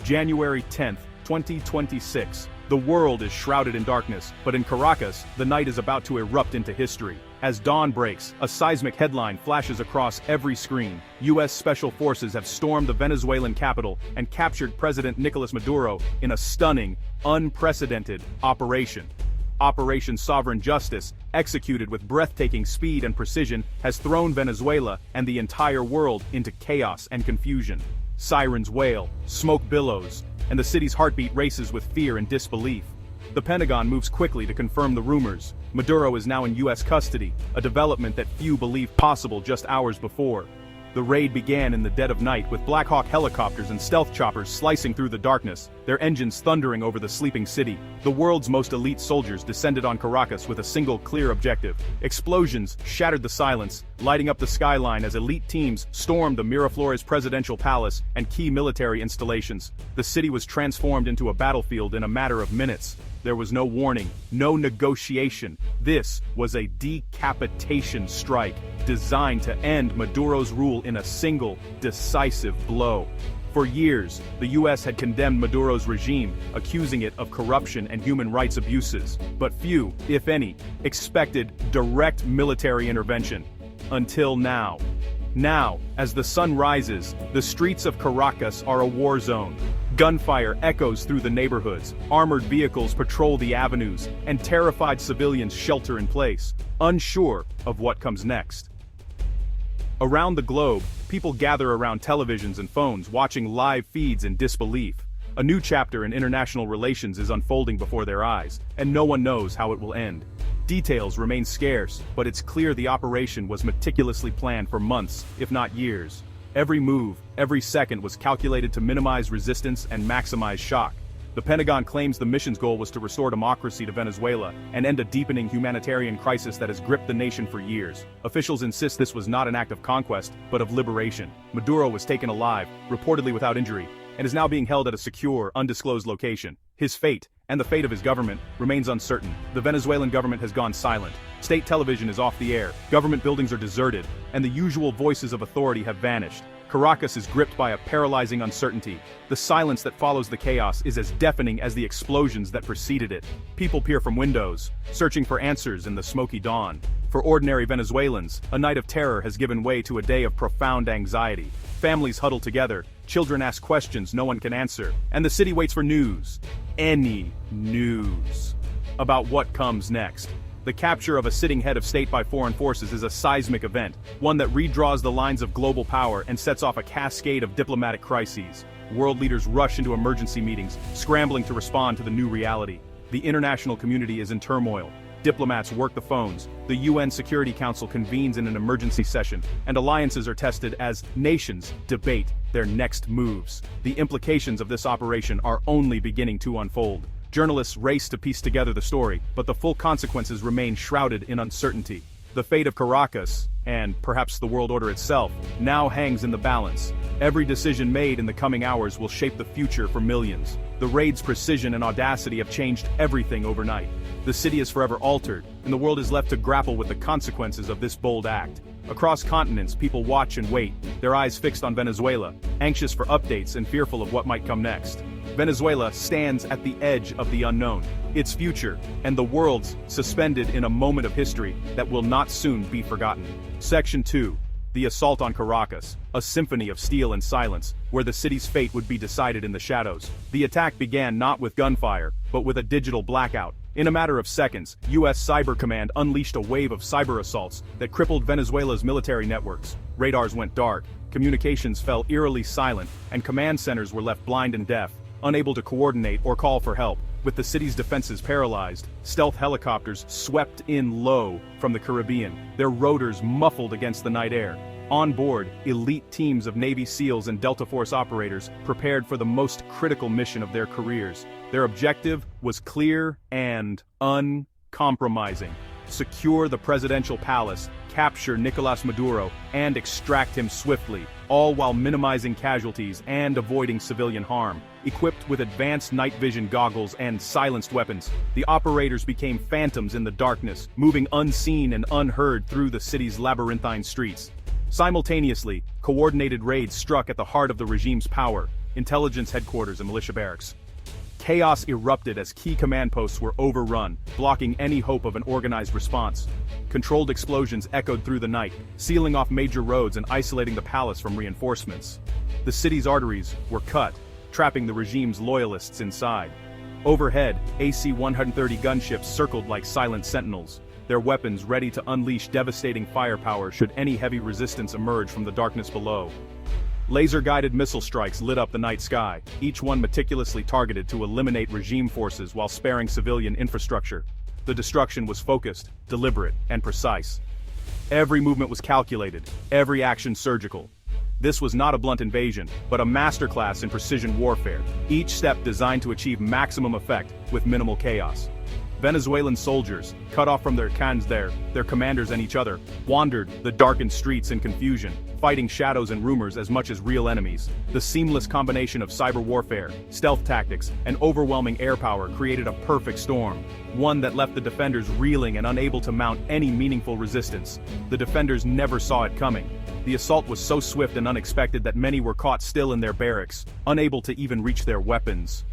January 10th, 2026. The world is shrouded in darkness, but in Caracas, the night is about to erupt into history. As dawn breaks, a seismic headline flashes across every screen. U.S. Special Forces have stormed the Venezuelan capital and captured President Nicolás Maduro in a stunning, unprecedented operation. Operation Sovereign Justice, executed with breathtaking speed and precision, has thrown Venezuela and the entire world into chaos and confusion. Sirens wail, smoke billows, and the city's heartbeat races with fear and disbelief. The Pentagon moves quickly to confirm the rumors. Maduro is now in U.S. custody, a development that few believed possible just hours before. The raid began in the dead of night with Black Hawk helicopters and stealth choppers slicing through the darkness, their engines thundering over the sleeping city. The world's most elite soldiers descended on Caracas with a single clear objective. Explosions shattered the silence, lighting up the skyline as elite teams stormed the Miraflores presidential palace and key military installations. The city was transformed into a battlefield in a matter of minutes. There was no warning, no negotiation. This was a decapitation strike, designed to end Maduro's rule in a single, decisive blow. For years, the U.S. had condemned Maduro's regime, accusing it of corruption and human rights abuses. But few, if any, expected direct military intervention. Until now. Now, as the sun rises, the streets of Caracas are a war zone. Gunfire echoes through the neighborhoods, armored vehicles patrol the avenues, and terrified civilians shelter in place, unsure of what comes next. Around the globe, people gather around televisions and phones watching live feeds in disbelief. A new chapter in international relations is unfolding before their eyes, and no one knows how it will end. Details remain scarce, but it's clear the operation was meticulously planned for months, if not years. Every move, every second was calculated to minimize resistance and maximize shock. The Pentagon claims the mission's goal was to restore democracy to Venezuela and end a deepening humanitarian crisis that has gripped the nation for years. Officials insist this was not an act of conquest, but of liberation. Maduro was taken alive, reportedly without injury, and is now being held at a secure, undisclosed location. His fate, and the fate of his government, remains uncertain. The Venezuelan government has gone silent. State television is off the air, government buildings are deserted, and the usual voices of authority have vanished. Caracas is gripped by a paralyzing uncertainty. The silence that follows the chaos is as deafening as the explosions that preceded it. People peer from windows, searching for answers in the smoky dawn. For ordinary Venezuelans, a night of terror has given way to a day of profound anxiety. Families huddle together, children ask questions no one can answer, and the city waits for news. Any news about what comes next. The capture of a sitting head of state by foreign forces is a seismic event, one that redraws the lines of global power and sets off a cascade of diplomatic crises. World leaders rush into emergency meetings, scrambling to respond to the new reality. The international community is in turmoil. Diplomats work the phones, the UN Security Council convenes in an emergency session, and alliances are tested as nations debate their next moves. The implications of this operation are only beginning to unfold. Journalists race to piece together the story, but the full consequences remain shrouded in uncertainty. The fate of Caracas, and perhaps the world order itself, now hangs in the balance. Every decision made in the coming hours will shape the future for millions. The raid's precision and audacity have changed everything overnight. The city is forever altered, and the world is left to grapple with the consequences of this bold act. Across continents, people watch and wait, their eyes fixed on Venezuela, anxious for updates and fearful of what might come next. Venezuela stands at the edge of the unknown, its future, and the world's suspended in a moment of history that will not soon be forgotten. Section 2. The Assault on Caracas, a symphony of steel and silence, where the city's fate would be decided in the shadows. The attack began not with gunfire, but with a digital blackout. In a matter of seconds, U.S. Cyber Command unleashed a wave of cyber assaults that crippled Venezuela's military networks. Radars went dark, communications fell eerily silent, and command centers were left blind and deaf, unable to coordinate or call for help. With the city's defenses paralyzed, stealth helicopters swept in low from the Caribbean, their rotors muffled against the night air. On board, elite teams of Navy SEALs and Delta Force operators prepared for the most critical mission of their careers. Their objective was clear and uncompromising: secure the presidential palace, capture Nicolás Maduro, and extract him swiftly, all while minimizing casualties and avoiding civilian harm. Equipped with advanced night vision goggles and silenced weapons, the operators became phantoms in the darkness, moving unseen and unheard through the city's labyrinthine streets. Simultaneously, coordinated raids struck at the heart of the regime's power, intelligence headquarters and militia barracks. Chaos erupted as key command posts were overrun, blocking any hope of an organized response. Controlled explosions echoed through the night, sealing off major roads and isolating the palace from reinforcements. The city's arteries were cut, trapping the regime's loyalists inside. Overhead, AC-130 gunships circled like silent sentinels, their weapons ready to unleash devastating firepower should any heavy resistance emerge from the darkness below. Laser-guided missile strikes lit up the night sky, each one meticulously targeted to eliminate regime forces while sparing civilian infrastructure. The destruction was focused, deliberate, and precise. Every movement was calculated, every action surgical. This was not a blunt invasion, but a masterclass in precision warfare, each step designed to achieve maximum effect with minimal chaos. Venezuelan soldiers, cut off from their cans their commanders and each other, wandered the darkened streets in confusion, fighting shadows and rumors as much as real enemies. The seamless combination of cyber warfare, stealth tactics, and overwhelming air power created a perfect storm, one that left the defenders reeling and unable to mount any meaningful resistance. The defenders never saw it coming. The assault was so swift and unexpected that many were caught still in their barracks, unable to even reach their weapons.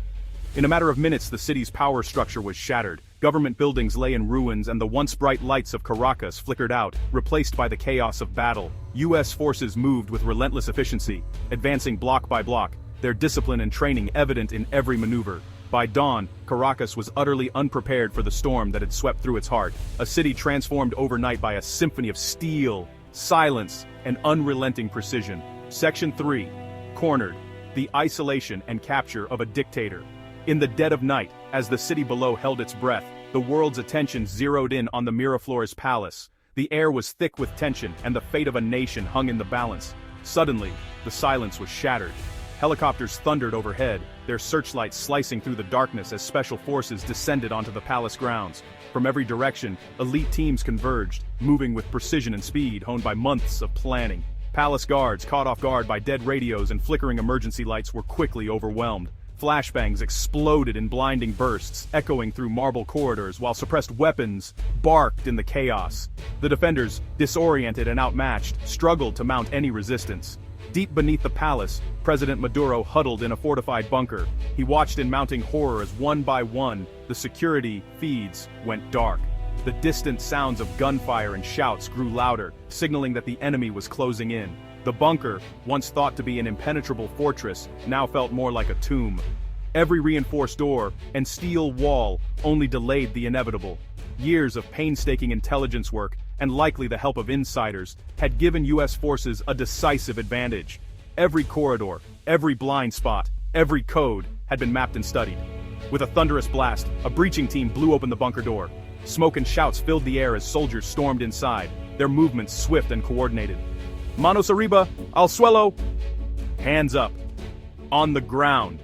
In a matter of minutes, the city's power structure was shattered. Government buildings lay in ruins and the once bright lights of Caracas flickered out, replaced by the chaos of battle. U.S. forces moved with relentless efficiency, advancing block by block, their discipline and training evident in every maneuver. By dawn, Caracas was utterly unprepared for the storm that had swept through its heart, a city transformed overnight by a symphony of steel, silence, and unrelenting precision. Section 3. Cornered. The isolation and capture of a dictator. In the dead of night, as the city below held its breath, the world's attention zeroed in on the Miraflores palace. The air was thick with tension, and the fate of a nation hung in the balance. Suddenly, the silence was shattered. Helicopters thundered overhead, their searchlights slicing through the darkness as special forces descended onto the palace grounds. From every direction, elite teams converged, moving with precision and speed honed by months of planning. Palace guards, caught off guard by dead radios and flickering emergency lights, were quickly overwhelmed. Flashbangs exploded in blinding bursts, echoing through marble corridors while suppressed weapons barked in the chaos. The defenders, disoriented and outmatched, struggled to mount any resistance. Deep beneath the palace, President Maduro huddled in a fortified bunker. He watched in mounting horror as one by one, the security feeds went dark. The distant sounds of gunfire and shouts grew louder, signaling that the enemy was closing in. The bunker, once thought to be an impenetrable fortress, now felt more like a tomb. Every reinforced door and steel wall only delayed the inevitable. Years of painstaking intelligence work, and likely the help of insiders, had given U.S. forces a decisive advantage. Every corridor, every blind spot, every code had been mapped and studied. With a thunderous blast, a breaching team blew open the bunker door. Smoke and shouts filled the air as soldiers stormed inside, their movements swift and coordinated. Manos arriba, al suelo. Hands up. On the ground.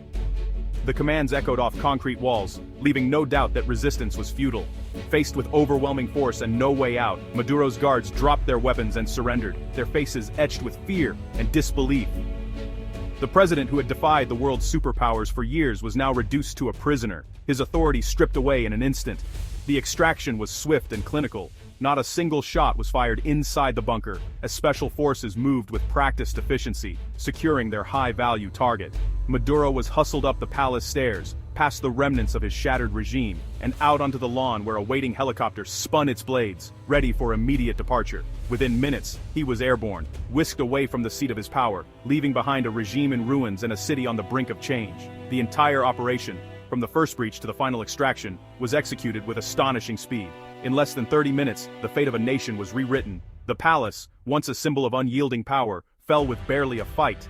The commands echoed off concrete walls, leaving no doubt that resistance was futile. Faced with overwhelming force and no way out, Maduro's guards dropped their weapons and surrendered, their faces etched with fear and disbelief. The president who had defied the world's superpowers for years was now reduced to a prisoner, his authority stripped away in an instant. The extraction was swift and clinical. Not a single shot was fired inside the bunker, as special forces moved with practiced efficiency, securing their high-value target. Maduro was hustled up the palace stairs, past the remnants of his shattered regime, and out onto the lawn where a waiting helicopter spun its blades, ready for immediate departure. Within minutes, he was airborne, whisked away from the seat of his power, leaving behind a regime in ruins and a city on the brink of change. The entire operation, from the first breach to the final extraction, was executed with astonishing speed. In less than 30 minutes, the fate of a nation was rewritten. The palace, once a symbol of unyielding power, fell with barely a fight.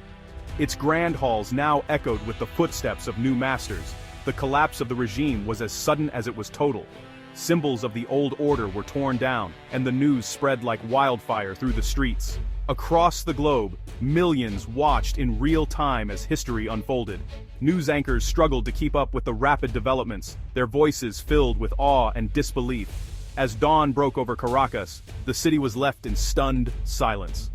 Its grand halls now echoed with the footsteps of new masters. The collapse of the regime was as sudden as it was total. Symbols of the old order were torn down, and the news spread like wildfire through the streets. Across the globe, millions watched in real time as history unfolded. News anchors struggled to keep up with the rapid developments, their voices filled with awe and disbelief. As dawn broke over Caracas, the city was left in stunned silence.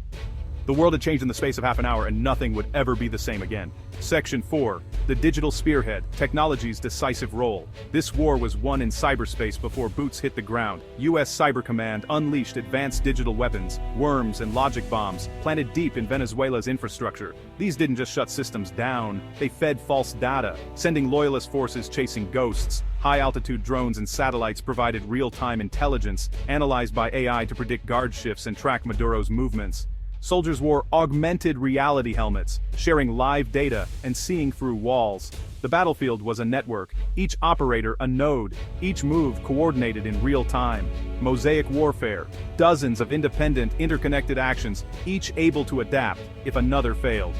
The world had changed in the space of half an hour and nothing would ever be the same again. Section 4. The Digital Spearhead, Technology's Decisive Role. This war was won in cyberspace before boots hit the ground. U.S. Cyber Command unleashed advanced digital weapons, worms and logic bombs, planted deep in Venezuela's infrastructure. These didn't just shut systems down, they fed false data, sending loyalist forces chasing ghosts. High-altitude drones and satellites provided real-time intelligence, analyzed by AI to predict guard shifts and track Maduro's movements. Soldiers wore augmented reality helmets, sharing live data and seeing through walls. The battlefield was a network, each operator a node, each move coordinated in real time. Mosaic warfare, dozens of independent, interconnected actions, each able to adapt if another failed.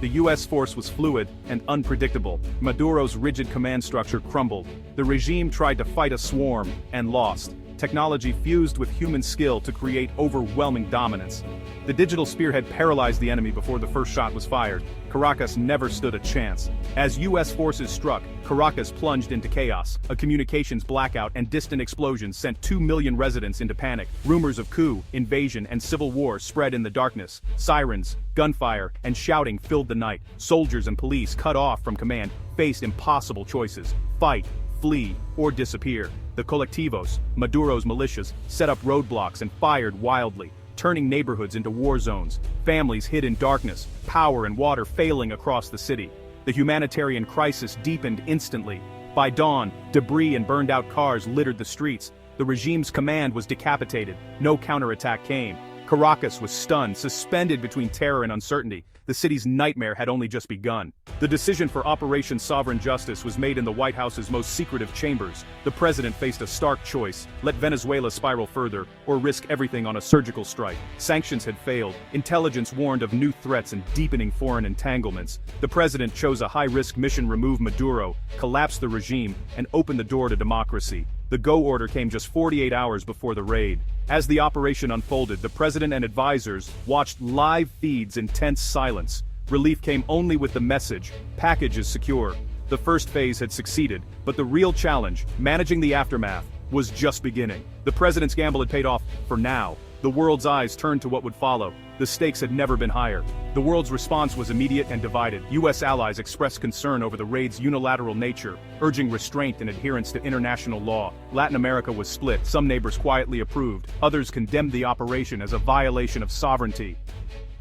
The U.S. force was fluid and unpredictable. Maduro's rigid command structure crumbled. The regime tried to fight a swarm and lost. Technology fused with human skill to create overwhelming dominance. The digital spearhead paralyzed the enemy before the first shot was fired. Caracas never stood a chance. As U.S. forces struck, Caracas plunged into chaos. A communications blackout and distant explosions sent 2 million residents into panic. Rumors of coup, invasion, and civil war spread in the darkness. Sirens, gunfire, and shouting filled the night. Soldiers and police, cut off from command, faced impossible choices: fight, flee, or disappear. The colectivos, Maduro's militias, set up roadblocks and fired wildly, turning neighborhoods into war zones. Families hid in darkness, power and water failing across the city. The humanitarian crisis deepened instantly. By dawn, debris and burned-out cars littered the streets. The regime's command was decapitated. No counterattack came. Caracas was stunned, suspended between terror and uncertainty. The city's nightmare had only just begun. The decision for Operation Sovereign Justice was made in the White House's most secretive chambers. The president faced a stark choice: let Venezuela spiral further, or risk everything on a surgical strike. Sanctions had failed. Intelligence warned of new threats and deepening foreign entanglements. The president chose a high-risk mission: remove Maduro, collapse the regime, and open the door to democracy. The go order came just 48 hours before the raid. As the operation unfolded, the president and advisors watched live feeds in tense silence. Relief came only with the message: package is secure. The first phase had succeeded, but the real challenge, managing the aftermath, was just beginning. The president's gamble had paid off, for now. The world's eyes turned to what would follow. The stakes had never been higher. The world's response was immediate and divided. U.S. allies expressed concern over the raid's unilateral nature, urging restraint and adherence to international law. Latin America was split. Some neighbors quietly approved. Others condemned the operation as a violation of sovereignty.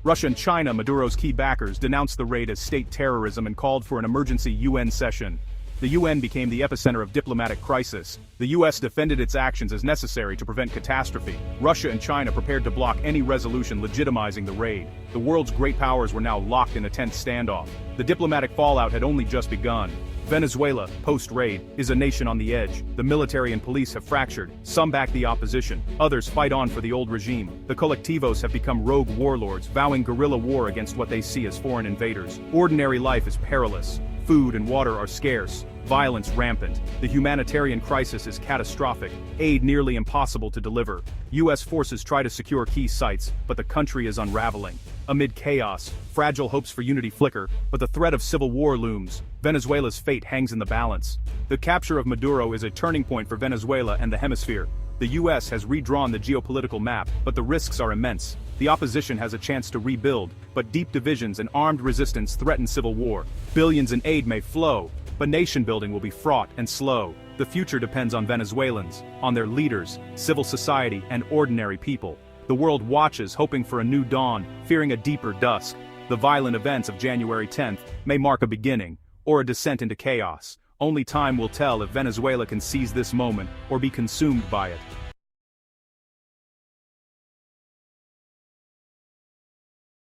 Russia and China, Maduro's key backers, denounced the raid as state terrorism and called for an emergency UN session. The UN became the epicenter of diplomatic crisis. The US defended its actions as necessary to prevent catastrophe. Russia and China prepared to block any resolution legitimizing the raid. The world's great powers were now locked in a tense standoff. The diplomatic fallout had only just begun. Venezuela, post-raid, is a nation on the edge. The military and police have fractured. Some back the opposition. Others fight on for the old regime. The colectivos have become rogue warlords, vowing guerrilla war against what they see as foreign invaders. Ordinary life is perilous. Food and water are scarce. Violence rampant. The humanitarian crisis is catastrophic. Aid nearly impossible to deliver. U.S. forces try to secure key sites, but the country is unraveling. Amid chaos, fragile hopes for unity flicker, but the threat of civil war looms. Venezuela's fate hangs in the balance. The capture of Maduro is a turning point for Venezuela and the hemisphere. The U.S. has redrawn the geopolitical map, but the risks are immense. The opposition has a chance to rebuild, but deep divisions and armed resistance threaten civil war. Billions in aid may flow, but nation-building will be fraught and slow. The future depends on Venezuelans, on their leaders, civil society, and ordinary people. The world watches, hoping for a new dawn, fearing a deeper dusk. The violent events of January 10th may mark a beginning, or a descent into chaos. Only time will tell if Venezuela can seize this moment, or be consumed by it.